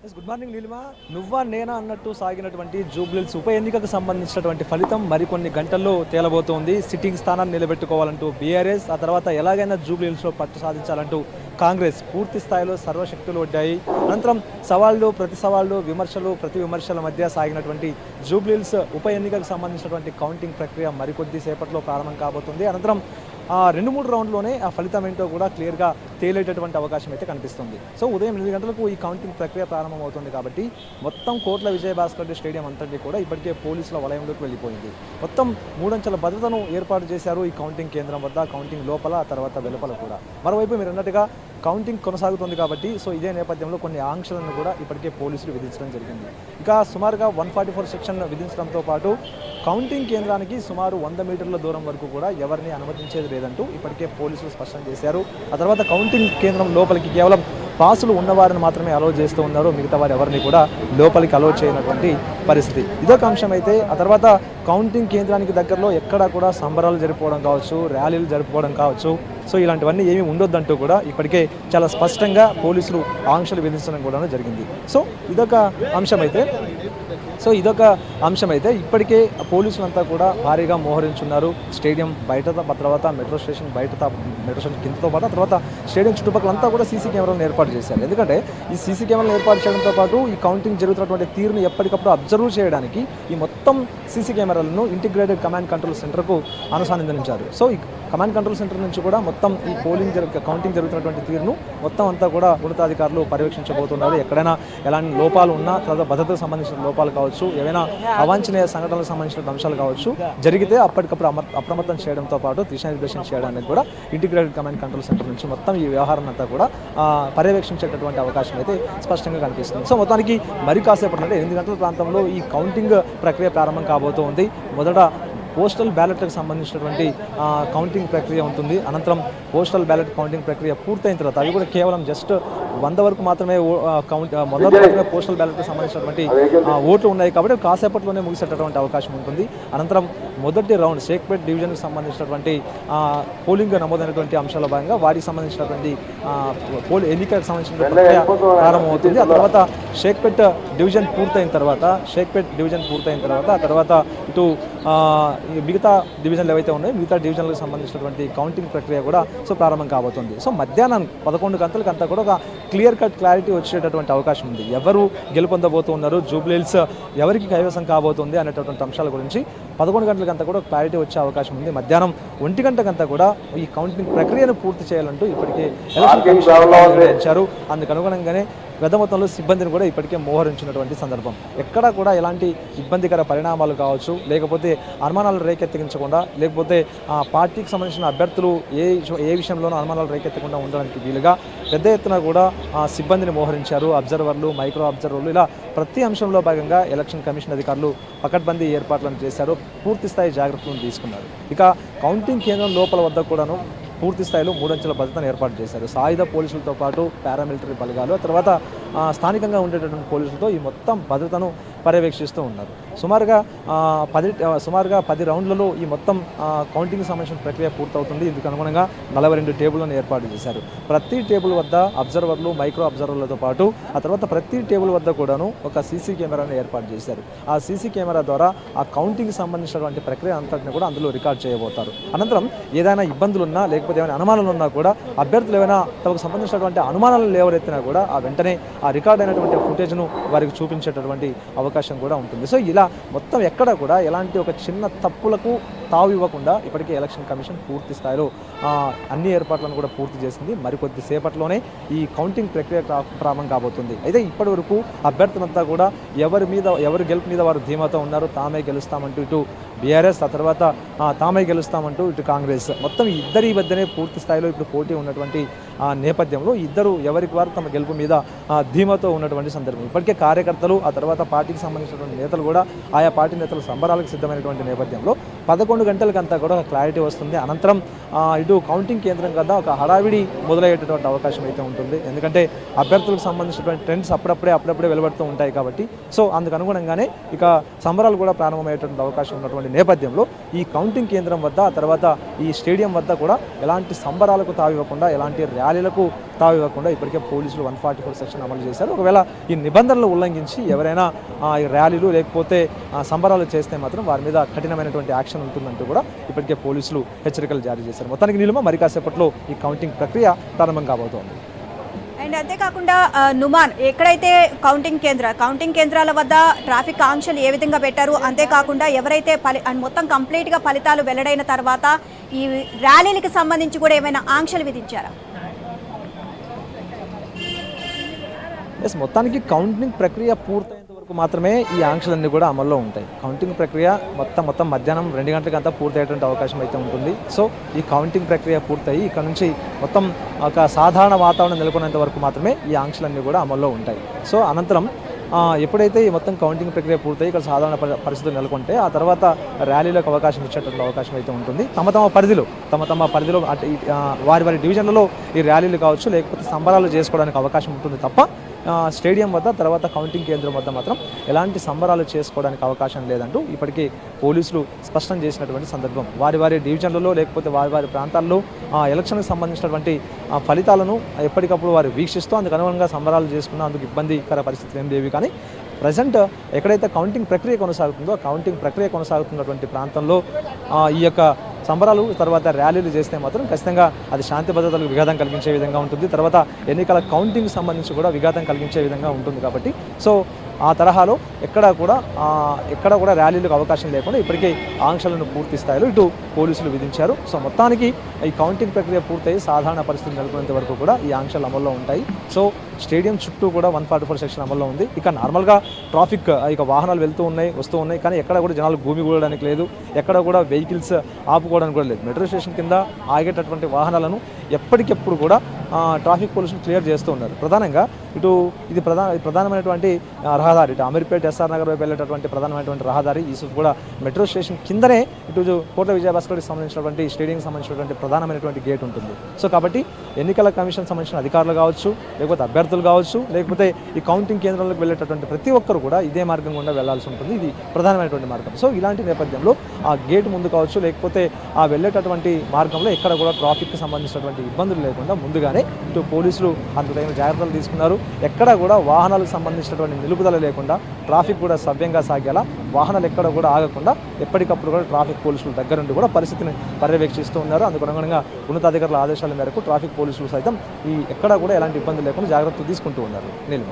Good morning Neelima. నువ్వా నేనా అన్నట్టు సాగినటువంటి జూబ్లీహిల్స్ ఉప ఎన్నికకు సంబంధించినటువంటి ఫలితం మరికొన్ని గంటల్లో తేలబోతోంది. సిట్టింగ్ స్థానాన్ని నిలబెట్టుకోవాలంటూ బీఆర్ఎస్, ఆ తర్వాత ఎలాగైనా జూబ్లీహిల్స్లో పట్టు సాధించాలంటూ కాంగ్రెస్ పూర్తి స్థాయిలో సర్వశక్తులు ఒడ్డాయి. అనంతరం సవాళ్లు, ప్రతి సవాళ్లు, విమర్శలు, ప్రతి విమర్శల మధ్య సాగినటువంటి జూబ్లీహిల్స్ ఉప ఎన్నికకు సంబంధించినటువంటి కౌంటింగ్ ప్రక్రియ మరికొద్ది సేపట్లో ప్రారంభం కాబోతుంది. అనంతరం 2-3 రౌండ్లోనే ఆ ఫలితం ఏంటో కూడా క్లియర్గా తేలేటటువంటి అవకాశం అయితే కనిపిస్తుంది. సో ఉదయం 8 గంటలకు ఈ కౌంటింగ్ ప్రక్రియ ప్రారంభమవుతుంది కాబట్టి మొత్తం కోట్ల విజయభాస్కర్ రెడ్డి స్టేడియం అంతటి కూడా ఇప్పటికే పోలీసుల వలయంలోకి వెళ్ళిపోయింది. మొత్తం 3 అంచెల భద్రతను ఏర్పాటు చేశారు ఈ కౌంటింగ్ కేంద్రం వద్ద, కౌంటింగ్ లోపల, ఆ తర్వాత వెలుపల కూడా. మరోవైపు మీరు అన్నట్టుగా కౌంటింగ్ కొనసాగుతుంది కాబట్టి సో ఇదే నేపథ్యంలో కొన్ని ఆంక్షలను కూడా ఇప్పటికే పోలీసులు విధించడం జరిగింది. ఇక సుమారుగా 144 సెక్షన్ విధించడంతో పాటు కౌంటింగ్ కేంద్రానికి సుమారు 100 మీటర్ల దూరం వరకు కూడా ఎవరిని అనుమతించేది లేదంటూ ఇప్పటికే పోలీసులు స్పష్టం చేశారు. ఆ తర్వాత కౌంటింగ్ కేంద్రం లోపలికి కేవలం పాసులు ఉన్నవారిని మాత్రమే అలౌ చేస్తూ ఉన్నారు. మిగతా వారు ఎవరిని కూడా లోపలికి అలౌ చేయనటువంటి పరిస్థితి. ఇదొక అంశం అయితే, ఆ తర్వాత కౌంటింగ్ కేంద్రానికి దగ్గరలో ఎక్కడా కూడా సంబరాలు జరుపుకోవడం కావచ్చు, ర్యాలీలు జరుపుకోవడం కావచ్చు, సో ఇలాంటివన్నీ ఏమీ ఉండొద్దంటూ కూడా ఇప్పటికే చాలా స్పష్టంగా పోలీసులు ఆంక్షలు విధించడం కూడా జరిగింది. సో ఇదొక అంశమైతే ఇప్పటికే పోలీసులంతా కూడా భారీగా మోహరించున్నారు. స్టేడియం బయట, తర్వాత మెట్రో స్టేషన్ కిందతో పాటు, తర్వాత స్టేడియం చుట్టుపక్కలంతా కూడా సీసీ కెమెరాలను ఏర్పాటు చేశారు. ఎందుకంటే ఈ సీసీ కెమెరాలు ఏర్పాటు చేయడంతో పాటు ఈ కౌంటింగ్ జరుగుతున్నటువంటి తీరుని ఎప్పటికప్పుడు అబ్జర్వ్ చేయడానికి ఈ మొత్తం సీసీ కెమెరాలను ఇంటిగ్రేటెడ్ కమాండ్ కంట్రోల్ సెంటర్కు అనుసంధానించారు. సో ఈ కమాండ్ కంట్రోల్ సెంటర్ నుంచి కూడా మొత్తం ఈ కౌంటింగ్ జరుగుతున్నటువంటి తీరును మొత్తం అంతా కూడా ఉన్నతాధికారులు పర్యవేక్షించబోతున్నారు. ఎక్కడైనా ఎలాంటి లోపాలు ఉన్నా, తర్వాత భద్రతకు సంబంధించిన లోపాలు కావచ్చు, ఏవైనా అవాంఛనీయ సంఘటనలకు సంబంధించిన అంశాలు కావచ్చు జరిగితే అప్పటికప్పుడు అప్రమత్తం చేయడంతో పాటు దిశానిర్దేశం చేయడానికి కూడా ఇంటిగ్రేటెడ్ కమాండ్ కంట్రోల్ సెంటర్ నుంచి మొత్తం ఈ వ్యవహారం అంతా కూడా పర్యవేక్షించేటటువంటి అవకాశం అయితే స్పష్టంగా కనిపిస్తుంది. సో మొత్తానికి మరి కాసేపట్లో అంటే 8 గంటల ప్రాంతంలో ఈ కౌంటింగ్ ప్రక్రియ ప్రారంభం కాబోతోంది. మొదట పోస్టల్ బ్యాలెట్లకు సంబంధించినటువంటి కౌంటింగ్ ప్రక్రియ ఉంటుంది. అనంతరం పోస్టల్ బ్యాలెట్ కౌంటింగ్ ప్రక్రియ పూర్తయిన తర్వాత అవి కూడా కేవలం జస్ట్ 100 వరకు మాత్రమే పోస్టల్ బ్యాలెట్కి సంబంధించినటువంటి ఓట్లు ఉన్నాయి కాబట్టి కాసేపట్లోనే ముగిసేటటువంటి అవకాశం ఉంటుంది. అనంతరం మొదటి రౌండ్ షేక్పేట్ డివిజన్కి సంబంధించినటువంటి పోలింగ్ నమోదైనటువంటి అంశాల భాగంగా వాటికి సంబంధించినటువంటి ఎన్నికలకు సంబంధించిన ప్రక్రియ ప్రారంభమవుతుంది. ఆ తర్వాత షేక్పేట్ డివిజన్ పూర్తయిన తర్వాత ఆ తర్వాత ఇటు మిగతా డివిజన్లు ఏవైతే ఉన్నాయో మిగతా డివిజన్లకు సంబంధించినటువంటి కౌంటింగ్ ప్రక్రియ కూడా సో ప్రారంభం కాబోతుంది. సో మధ్యాహ్నం 11 గంటలకు అంతా కూడా ఒక క్లారిటీ వచ్చేటటువంటి అవకాశం ఉంది. ఎవరు గెలుపొందబోతూ ఉన్నారు, జూబ్లీహిల్స్ ఎవరికి కైవసం కాబోతుంది అనేటటువంటి అంశాల గురించి 11 గంటలకంతా కూడా క్లారిటీ వచ్చే అవకాశం ఉంది. మధ్యాహ్నం 1 గంటకంతా కూడా ఈ కౌంటింగ్ ప్రక్రియను పూర్తి చేయాలంటూ ఇప్పటికే ఎలక్షన్ కమిషన్ నిర్ణయించారు. అందుకు అనుగుణంగానే పెద్ద మొత్తంలో సిబ్బందిని కూడా ఇప్పటికే మోహరించినటువంటి సందర్భం. ఎక్కడా కూడా ఎలాంటి ఇబ్బందికర పరిణామాలు కావచ్చు, లేకపోతే అనుమానాలు రేకెత్తించకుండా, లేకపోతే పార్టీకి సంబంధించిన అభ్యర్థులు ఏ విషయంలోనూ అనుమానాలు రేకెత్తకుండా ఉండడానికి వీలుగా పెద్ద ఎత్తున కూడా సిబ్బందిని మోహరించారు. అబ్జర్వర్లు, మైక్రో అబ్జర్వర్లు, ఇలా ప్రతి అంశంలో భాగంగా ఎలక్షన్ కమిషన్ అధికారులు పకడ్బందీ ఏర్పాట్లను చేశారు. పూర్తి స్థాయి జాగ్రత్తలను తీసుకున్నారు. ఇక కౌంటింగ్ కేంద్రం లోపల వద్ద కూడాను పూర్తి స్థాయిలో 3 అంచెల భద్రతను ఏర్పాటు చేశారు. సాయుధ పోలీసులతో పాటు పారామిలిటరీ బలగాలు, తర్వాత స్థానికంగా ఉండేటటువంటి పోలీసులతో ఈ మొత్తం భద్రతను పర్యవేక్షిస్తూ ఉన్నారు. సుమారుగా 10 రౌండ్లలో ఈ మొత్తం కౌంటింగ్కి సంబంధించిన ప్రక్రియ పూర్తవుతుంది. ఇందుకు అనుగుణంగా 42 టేబుల్లను ఏర్పాటు చేశారు. ప్రతి టేబుల్ వద్ద అబ్జర్వర్లు, మైక్రో అబ్జర్వర్లతో పాటు ఆ తర్వాత ప్రతి టేబుల్ వద్ద కూడాను ఒక సీసీ కెమెరాను ఏర్పాటు చేశారు. ఆ సీసీ కెమెరా ద్వారా ఆ కౌంటింగ్కి సంబంధించినటువంటి ప్రక్రియ అంతటిని కూడా అందులో రికార్డ్ చేయబోతారు. అనంతరం ఏదైనా ఇబ్బందులున్నా, లేకపోతే ఏమైనా అనుమానాలు ఉన్నా కూడా, అభ్యర్థులు ఏమైనా తమకు సంబంధించినటువంటి అనుమానాలు లేవరెత్తినా కూడా ఆ వెంటనే ఆ రికార్డ్ అయినటువంటి ఫుటేజ్ను వారికి చూపించేటటువంటి అవకాశం కూడా ఉంటుంది. సో ఇలా మొత్తం ఎక్కడ కూడా ఎలాంటి ఒక చిన్న తప్పులకు తావు ఇవ్వకుండా ఇప్పటికే ఎలక్షన్ కమిషన్ పూర్తి స్థాయిలో అన్ని ఏర్పాట్లను కూడా పూర్తి చేసింది. మరికొద్ది సేపట్లోనే ఈ కౌంటింగ్ ప్రక్రియ ప్రారంభం కాబోతుంది. అయితే ఇప్పటి వరకు అభ్యర్థులంతా కూడా ఎవరి గెలుపు మీద వారు ధీమాతో ఉన్నారు. తామే గెలుస్తామంటూ ఇటు బీఆర్ఎస్, ఆ తర్వాత తామే గెలుస్తామంటూ ఇటు కాంగ్రెస్, మొత్తం ఇద్దరి మధ్యనే పూర్తి స్థాయిలో ఇప్పుడు పోటీ ఉన్నటువంటి నేపథ్యంలో ఇద్దరు ఎవరికి వారు తమ గెలుపు మీద ధీమాతో ఉన్నటువంటి సందర్భం. ఇప్పటికే కార్యకర్తలు, ఆ తర్వాత పార్టీకి సంబంధించినటువంటి నేతలు కూడా ఆయా పార్టీ నేతలు సంబరాలకు సిద్ధమైనటువంటి నేపథ్యంలో 11 గంటలకంతా కూడా ఒక క్లారిటీ వస్తుంది. అనంతరం ఇటు కౌంటింగ్ కేంద్రం కదా ఒక హడావిడి మొదలయ్యేటటువంటి అవకాశం అయితే ఉంటుంది. ఎందుకంటే అభ్యర్థులకు సంబంధించినటువంటి ట్రెండ్స్ అప్పుడప్పుడే వెలువడుతూ ఉంటాయి కాబట్టి సో అందుకు అనుగుణంగానే ఇక సంబరాలు కూడా ప్రారంభమయ్యేటువంటి అవకాశం ఉన్నటువంటి నేపథ్యంలో ఈ కౌంటింగ్ కేంద్రం వద్ద, ఆ తర్వాత ఈ స్టేడియం వద్ద కూడా ఎలాంటి సంబరాలకు తావివ్వకుండా, ఎలాంటి ర్యాలీలకు తావివ్వకుండా ఇప్పటికే పోలీసులు 144 సెక్షన్ అమలు చేశారు. ఒకవేళ ఈ నిబంధనలు ఉల్లంఘించి ఎవరైనా ఈ ర్యాలీలు లేకపోతే సంబరాలు చేస్తే మాత్రం వారి మీద కఠినమైనటువంటి యాక్షన్ ఉంటుందంటూ కూడా ఇప్పటికే పోలీసులు హెచ్చరికలు జారీ చేశారు. మొత్తానికి నీలిమ మరి కాసేపట్లో ఈ కౌంటింగ్ ప్రక్రియ ప్రారంభం కాబోతోంది. అండ్ అంతేకాకుండా నుమాన్ ఎక్కడైతే కౌంటింగ్ కేంద్రాల వద్ద ట్రాఫిక్ ఆంక్షలు ఏ విధంగా పెట్టారు, అంతేకాకుండా ఎవరైతే మొత్తం కంప్లీట్గా ఫలితాలు వెల్లడైన తర్వాత ఈ ర్యాలీలకు సంబంధించి కూడా ఏమైనా ఆంక్షలు విధించారా? మొత్తానికి కౌంటింగ్ ప్రక్రియ పూర్తయ్యేంత వరకు మాత్రమే ఈ ఆంక్షలన్నీ కూడా అమల్లో ఉంటాయి. కౌంటింగ్ ప్రక్రియ మొత్తం మధ్యాహ్నం 2 గంటలకంతా పూర్తయ్యేటువంటి అవకాశం అయితే ఉంటుంది. సో ఈ కౌంటింగ్ ప్రక్రియ పూర్తయి ఇక్కడ నుంచి మొత్తం ఒక సాధారణ వాతావరణం నెలకొనేంత వరకు మాత్రమే ఈ ఆంక్షలన్నీ కూడా అమల్లో ఉంటాయి. సో అనంతరం ఎప్పుడైతే ఈ మొత్తం కౌంటింగ్ ప్రక్రియ పూర్తయి ఇక్కడ సాధారణ పరిస్థితులు నెలకొంటే ఆ తర్వాత ర్యాలీలకు అవకాశం ఇచ్చేటువంటి అవకాశం అయితే ఉంటుంది. తమ పరిధిలో వారి డివిజన్లలో ఈ ర్యాలీలు కావచ్చు లేకపోతే సంబరాలు చేసుకోవడానికి అవకాశం ఉంటుంది తప్ప స్టేడియం వద్ద తర్వాత కౌంటింగ్ కేంద్రం వద్ద మాత్రం ఎలాంటి సంబరాలు చేసుకోవడానికి అవకాశం లేదంటూ ఇప్పటికీ పోలీసులు స్పష్టం చేసినటువంటి సందర్భం. వారి డివిజన్లలో లేకపోతే వారి ప్రాంతాల్లో ఎలక్షన్కి సంబంధించినటువంటి ఫలితాలను ఎప్పటికప్పుడు వారు వీక్షిస్తూ అందుకు అనుగుణంగా సంబరాలు చేసుకున్న అందుకు ఇబ్బందికర పరిస్థితులు ఏం లేవి. కానీ ప్రజెంట్ ఎక్కడైతే కౌంటింగ్ ప్రక్రియ కొనసాగుతుందో కౌంటింగ్ ప్రక్రియ కొనసాగుతున్నటువంటి ప్రాంతంలో ఈ యొక్క సంబరాలు తర్వాత ర్యాలీలు చేస్తే మాత్రం ఖచ్చితంగా అది శాంతి భద్రతలకు విఘాతం కలిగించే విధంగా ఉంటుంది. తర్వాత ఎన్నికల కౌంటింగ్ సంబంధించి కూడా విఘాతం కలిగించే విధంగా ఉంటుంది. కాబట్టి సో ఆ తరహాలో ఎక్కడ కూడా ర్యాలీలకు అవకాశం లేకుండా ఇప్పటికే ఆంక్షలను పూర్తి స్థాయిలో ఇటు పోలీసులు విధించారు. సో మొత్తానికి ఈ కౌంటింగ్ ప్రక్రియ పూర్తయి సాధారణ పరిస్థితి నెలకొనేంత వరకు కూడా ఈ ఆంక్షలు అమల్లో ఉంటాయి. సో స్టేడియం చుట్టూ కూడా 144 సెక్షన్ అమల్లో ఉంది. ఇక నార్మల్గా ట్రాఫిక్ ఇక వాహనాలు వస్తూ ఉన్నాయి కానీ ఎక్కడ కూడా జనాలు భూమిగూడడానికి లేదు, ఎక్కడ కూడా వెహికల్స్ ఆపుకోవడానికి కూడా లేదు. మెట్రో స్టేషన్ కింద ఆగేటటువంటి వాహనాలను ఎప్పటికెప్పుడు కూడా ట్రాఫిక్ పోలీసులు క్లియర్ చేస్తూ ఉన్నారు. ప్రధానంగా ఇది ప్రధానమైనటువంటి రహదారి, ఇటు అమీర్పేట్ ఎస్ఆర్ నగర్ వైపు వెళ్ళేటటువంటి ప్రధానమైనటువంటి రహదారి ఈ కూడా మెట్రో స్టేషన్ కిందనే ఇటు కోట విజయభాస్కర్కి సంబంధించినటువంటి స్టేడియంకి సంబంధించినటువంటి ప్రధానమైనటువంటి గేట్ ఉంటుంది. సో కాబట్టి ఎన్నికల కమిషన్ సంబంధించిన అధికారులు కావచ్చు లేకపోతే అభ్యర్థులు కావచ్చు లేకపోతే ఈ కౌంటింగ్ కేంద్రాలకు వెళ్ళేటటువంటి ప్రతి ఒక్కరు కూడా ఇదే మార్గం గుండా వెళ్లాల్సి ఉంటుంది. ఇది ప్రధానమైనటువంటి మార్గం. సో ఇలాంటి నేపథ్యంలో ఆ గేట్ ముందు కావచ్చు లేకపోతే ఆ వెళ్ళేటటువంటి మార్గంలో ఎక్కడ కూడా ట్రాఫిక్కి సంబంధించినటువంటి ఇబ్బందులు లేకుండా ముందుగానే ఇటు పోలీసులు అందుకు తగిన జాగ్రత్తలు తీసుకున్నారు. ఎక్కడ కూడా వాహనాలకు సంబంధించినటువంటి నిలుపుదల లేకుండా ట్రాఫిక్ కూడా సవ్యంగా సాగేలా వాహనాలు ఎక్కడ కూడా ఆగకుండా ఎప్పటికప్పుడు కూడా ట్రాఫిక్ పోలీసులు దగ్గరుండి కూడా పరిస్థితిని పర్యవేక్షిస్తూ ఉన్నారు. అందుకు అనుగుణంగా ఉన్నతాధికారుల ఆదేశాల మేరకు ట్రాఫిక్ పోలీసులు సైతం ఎక్కడ కూడా ఎలాంటి ఇబ్బంది లేకుండా జాగ్రత్తలు తీసుకుంటూ ఉన్నారు. నీలిమ.